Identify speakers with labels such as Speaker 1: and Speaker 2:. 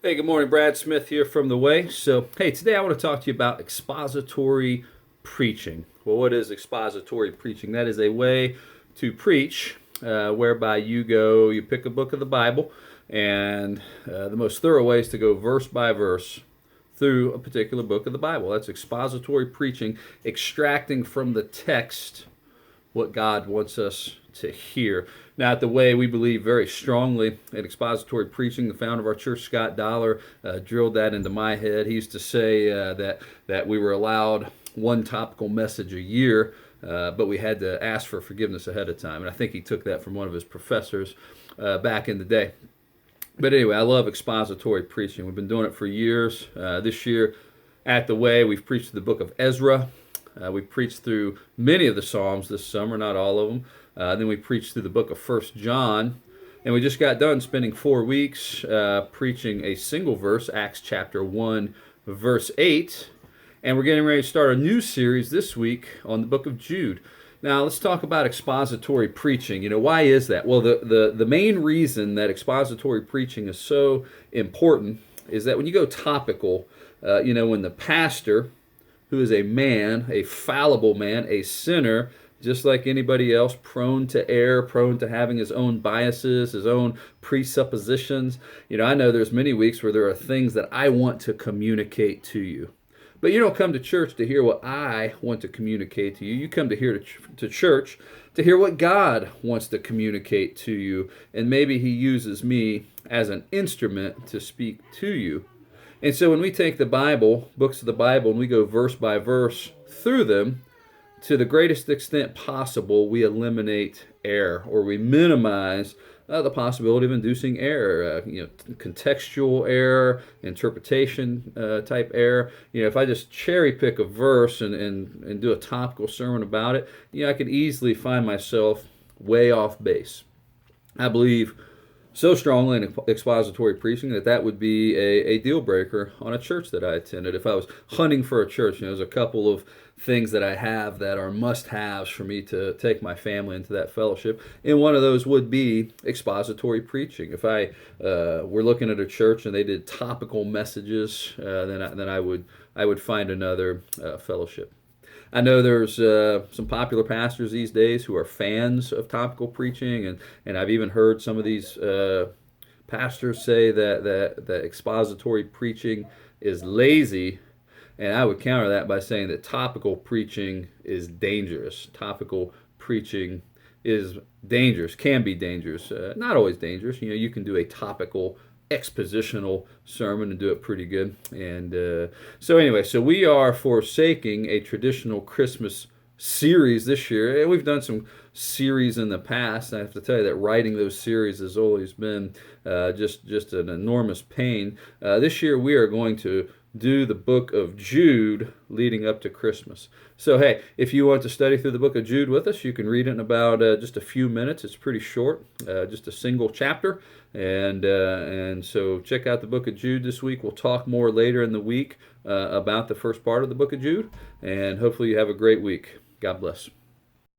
Speaker 1: Hey, good morning. Brad Smith here from The Way. So, hey, today I want to talk to you about expository preaching. Well, what is expository preaching? That is a way to preach whereby you pick a book of the Bible, and the most thorough way is to go verse by verse through a particular book of the Bible. That's expository preaching, extracting from the text what God wants us to hear. Now, at the Way, we believe very strongly in expository preaching. The founder of our church, Scott Dollar, drilled that into my head. He used to say that we were allowed one topical message a year, but we had to ask for forgiveness ahead of time. And I think he took that from one of his professors back in the day. But anyway, I love expository preaching. We've been doing it for years. This year, at the Way, we've preached the book of Ezra. We preached through many of the Psalms this summer, not all of them. Then we preached through the book of 1 John. And we just got done spending 4 weeks preaching a single verse, Acts chapter 1, verse 8. And we're getting ready to start a new series this week on the book of Jude. Now, let's talk about expository preaching. Why is that? Well, the main reason that expository preaching is so important is that when you go topical, when the pastor, who is a man, a fallible man, a sinner, just like anybody else, prone to error, prone to having his own biases, his own presuppositions. I know there's many weeks where there are things that I want to communicate to you. But you don't come to church to hear what I want to communicate to you. You come to church to hear what God wants to communicate to you. And maybe he uses me as an instrument to speak to you. And so when we take the Bible, books of the Bible, and we go verse by verse through them, to the greatest extent possible, we eliminate error, or we minimize the possibility of inducing error, contextual error, interpretation type error. If I just cherry pick a verse and do a topical sermon about it, I could easily find myself way off base. I believe so strongly in expository preaching that would be a deal breaker on a church that I attended. If I was hunting for a church, there's a couple of things that I have that are must-haves for me to take my family into that fellowship, and one of those would be expository preaching. If I were looking at a church and they did topical messages, then I would find another fellowship. I know there's some popular pastors these days who are fans of topical preaching, and I've even heard some of these pastors say that expository preaching is lazy, and I would counter that by saying that topical preaching is dangerous. Topical preaching is dangerous, can be dangerous, not always dangerous. You can do a topical expositional sermon and do it pretty good. And so we are forsaking a traditional Christmas series this year, and we've done some series in the past. I have to tell you that writing those series has always been just an enormous pain. This year we are going to do the book of Jude leading up to Christmas. So hey, if you want to study through the book of Jude with us, you can read it in about just a few minutes. It's pretty short, just a single chapter. And so check out the book of Jude this week. We'll talk more later in the week about the first part of the book of Jude. And hopefully you have a great week. God bless.